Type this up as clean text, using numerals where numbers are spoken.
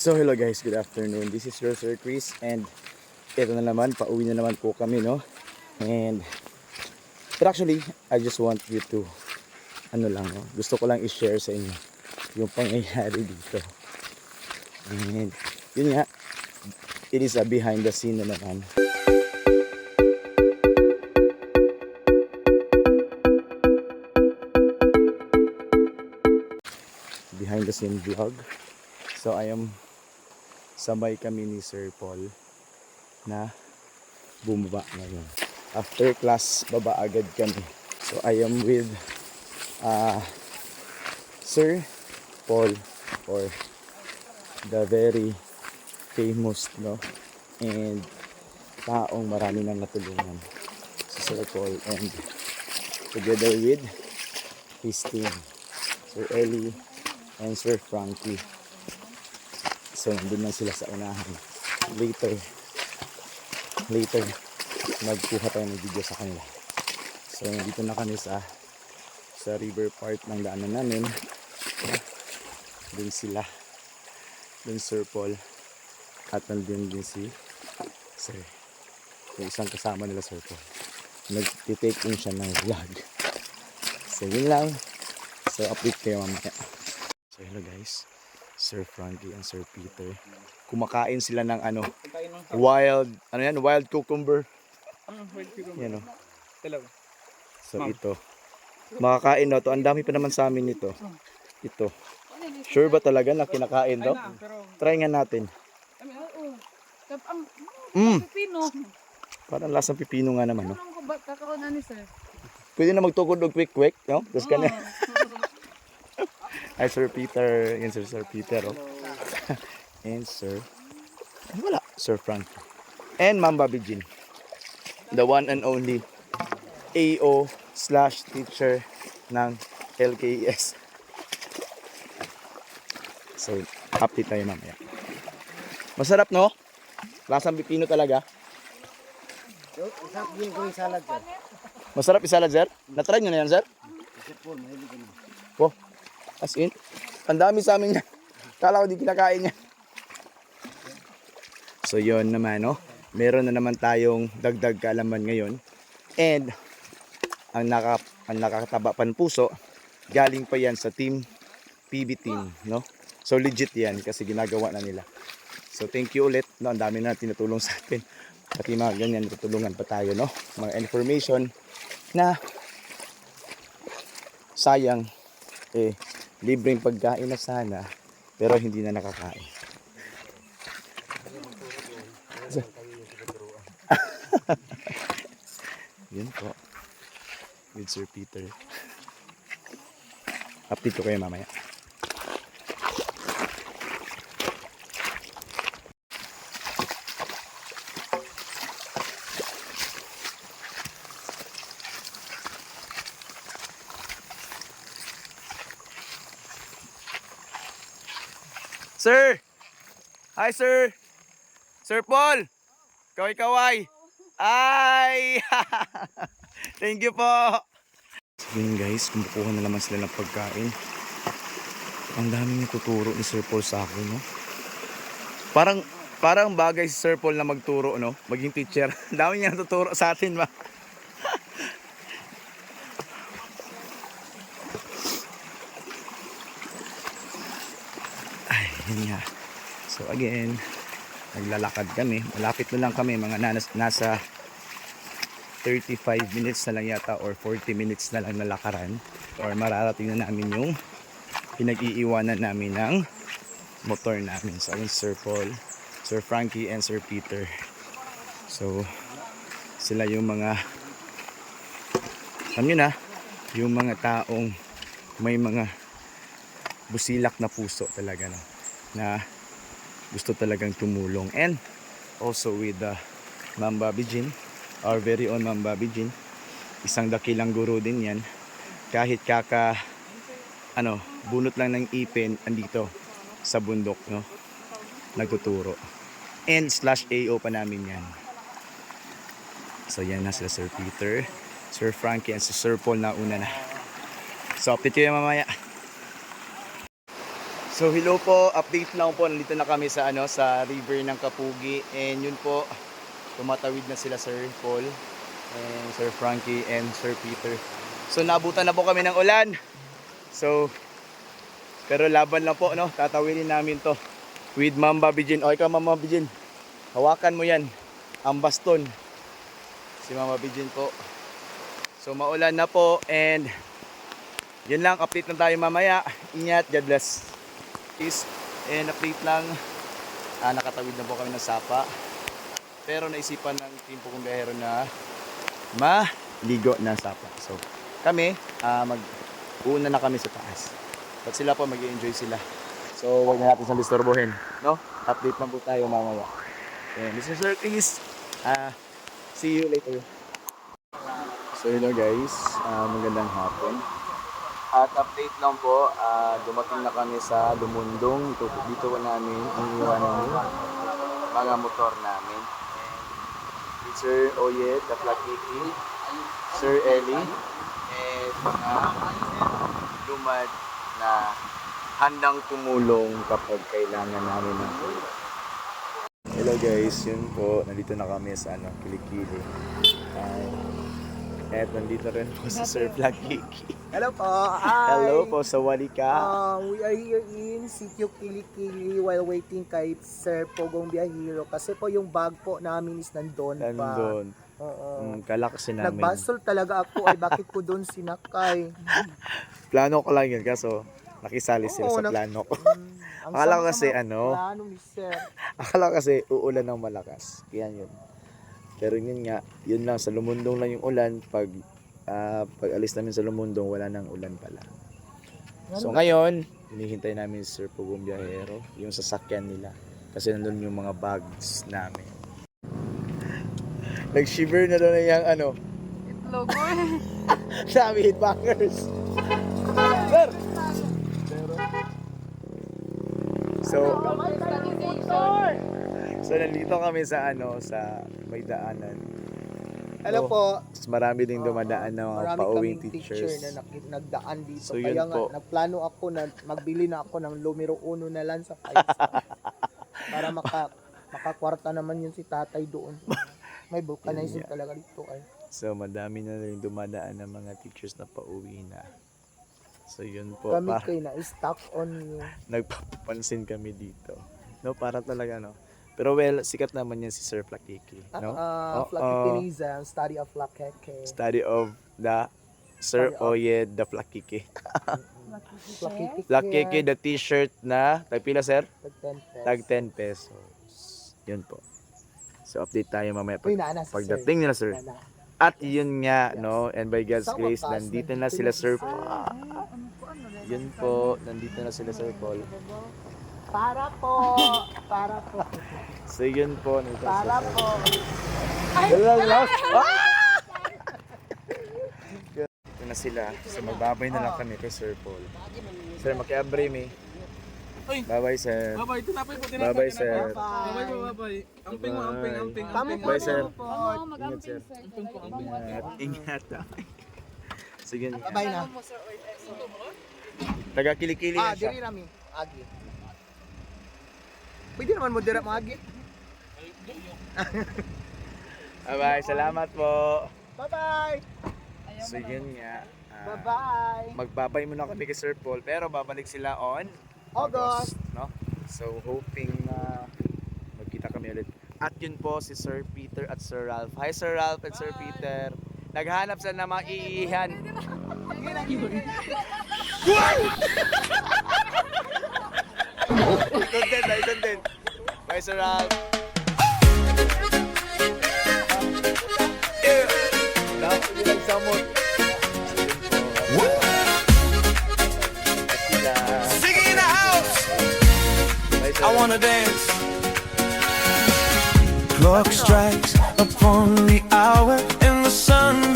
So hello guys, good afternoon. This is your Sir Chris and ito na naman, pauwi na naman po kami, no? But actually, I just want you to no? Gusto ko lang i-share sa inyo yung pangyayari dito. And yun nga, it is a behind the scene na naman. Behind the scene vlog. So I am sabay kami ni Sir Paul na bumaba ngayon. After class, baba agad kami. So I am with Sir Paul, or the very famous, no? And taong marami nang natulungan. Si Sir Paul, and together with his team, Sir Ellie and Sir Frankie. So nandun lang sila sa unahan. Later magkuha tayo ng video sa kanila. So nandito na kami sa river part ng daanan namin. Dun sila, dun Sir Paul, at nandun din si Sir, yung isang kasama nila, Sir Paul. Nag-take din siya ng vlog. So yun lang. So update kayo mamaya. So hello guys, Sir Frankie and Sir Peter. Kumakain sila ng wild cucumber. Wild cucumber. Yan o. Dalawa. So ito. Makakain na to. Ang dami pa naman sa amin nito. Ito. Sure ba talaga na kinakain daw? Try nga natin. Pipino. Parang lasang pipino nga naman, no? Kakao na ni sir. Pwede na magtukod og quick, no? Tapos ka na. Ay, Sir Peter. Yan, Sir Peter, oh. And Sir Frank. And Ma'am Bobby Jean. The one and only AO/teacher ng LKES. So, update tayo mamaya. Masarap, no? Lasang pipino talaga. Masarap yung salad, sir? Na-try nyo na yan, sir? Oh, as in, ang dami sa amin yan. Kala ko di kinakain niya. So yun naman, no? Meron na naman tayong dagdag kaalaman ngayon. And ang nakakatabapan puso, galing pa yan sa team PB team, no? So legit yan kasi ginagawa na nila. So thank you ulit, no? Ang dami na tinutulong sa atin. Pati mga ganyan, tutulungan pa tayo, no? Mga information na sayang, libreng pagkain na sana, pero hindi na nakakain. Yun po. With Sir Peter. Update ko kayo mamaya. Sir! Hi, sir! Sir Paul! Kaway-kaway! Ay! Thank you po! Yun guys, kumukuha na naman sila ng pagkain. Ang daming natuturo ni Sir Paul sa akin, no? Parang bagay si Sir Paul na magturo, no? Maging teacher. Ang dami niya natuturo sa atin, ba? Ay, yun nga. So again, naglalakad kami. Malapit na lang kami, mga nasa 35 minutes na lang yata or 40 minutes na lang nalakaran, or mararating na namin yung pinag-iiwanan namin ng motor namin. So ayun, Sir Paul, Sir Frankie and Sir Peter. So sila yung mga, alam nyo na, yung mga taong may mga busilak na puso talaga, no? Na gusto talagang tumulong. And also with Ma'am Bobby Jean, our very own Ma'am Bobby Jean. Isang dakilang guro din yan. Kahit bunot lang ng ipin, andito sa bundok, no? Nagtuturo. And /AO pa namin yan. So yan na sila Sir Peter, Sir Frankie, and Sir Paul na una na. So update kayo mamaya. So hello po, update lang po. Nandito na kami sa sa river ng Kapugi. And yun po, tumatawid na sila Sir Paul and Sir Frankie and Sir Peter. So naabutan na po kami ng ulan. So pero laban lang po, no? Tatawidin namin to with Ma'am Bobby Jean. O ikaw Ma'am Bobby Jean, hawakan mo yan, ang baston. Si Ma'am Bobby Jean po. So maulan na po and yun lang, update na tayo mamaya. Ingat, God bless. Peace. And update lang, nakatawid na po kami ng sapa. Pero naisipan ng team po kong biyahero na maligo na sapa. So kami, mag-uuna na kami sa taas. At sila po, mag-i-enjoy sila. So huwag na natin siyang disturbohin, no? Update lang po tayo mamaya. And this is Sir Chris. See you later. So hello guys, magandang hapon. At update lang po, dumating na kami sa Lumundong. Dito po namin iniwan ng mga motor namin. And Sir Oyed, the Plakiki, Sir Eli, and mga lumad na handang tumulong kapag kailangan namin ng tulong. Hello guys, yun po, nandito na kami sa Kilikili. At nandito rin po si Sir Plakiki. Hello po. Hi. Hello po sa Walika. We are here in Sitio Kilikili while waiting kay Sir Pogong Biyahero kasi po yung bag po namin is nandun pa. Nandun. Oo. Kala kasi namin. Nagbasol talaga ako ay bakit ko doon sinakay. Plano ko lang yun kaso nakisali sila Oo, sa plano ko. Ang Akala ko sama kasi ng plano ni Sir. Akala ko kasi uulan ng malakas. Kaya yun. Pero yun nga, yun lang sa Lumundong lang yung ulan. Pag alis namin sa Lumundong, wala nang ulan pala. So ngayon, hinihintay namin si Sir Pogong Biyahero, yung sasakyan nila. Kasi nandun yung mga bags namin. Nag-shiver na doon yung Itlog. Sabi hitbangers. Sir! So nandito kami sa sa may daanan. Hello po. Mas marami ding dumadaan na mga Marami pauwing kaming teachers. na nagdaan dito. So, yun Kaya nga, po. nagplano ako na magbili na ako ng lumero uno na lang sa 5 para makakwarta naman yun si tatay doon. May vulcanizing talaga dito ay. So madami na rin dumadaan ng mga teachers na pauwi na. So yun po, Kami kayo na stuck on you. nagpapansin kami dito. No, para talaga Pero well, sikat naman yan si Sir Plakiki, no? Flakikinism, study of Flakeke. Study of the Sir Study of- Oyed the Plakiki. Flakeke. Plakiki, the t-shirt na, tagpila sir? Tag 10 pesos. Tag 10 pesos. Yun po. So update tayo mamaya Uy, naana si pagdating nila sir. Naana. At yun nga, no, and by God's Sa grace, wakas, nandito na nandito sila na Sir si Paul. Yun po, nandito na sila Sir Paul. Para po. So yun po, nandito na Para sila Sir po. Ito na sila. So magbabay na lang kami kay Sir Paul. Sir, makiabre mi. Bye-bye, sir. Babay, tinapay po, Bye-bye, sir. Babay po, babay. Amping mo, amping. Kami po. Bye, sir. Oo, Ingat, sir. Ingat. Sige. Bye na. Taga Kilikili na siya. Diri rami. Agi. Pwede naman mo dira mo agi. Bye-bye. Salamat po. Bye-bye. So yun nga. Bye-bye. Magbabay muna kami kay Sir Paul pero babalik sila on August. no? So hoping na magkita kami ulit. At yun po si Sir Peter at Sir Ralph. Hi Sir Ralph at Sir Peter. Naghanap sa na mga iihan. Content. Bye Sir Ralph. Dapat yung nagsamot. Sing in the house. I wanna dance. Clock strikes upon the hour and the sun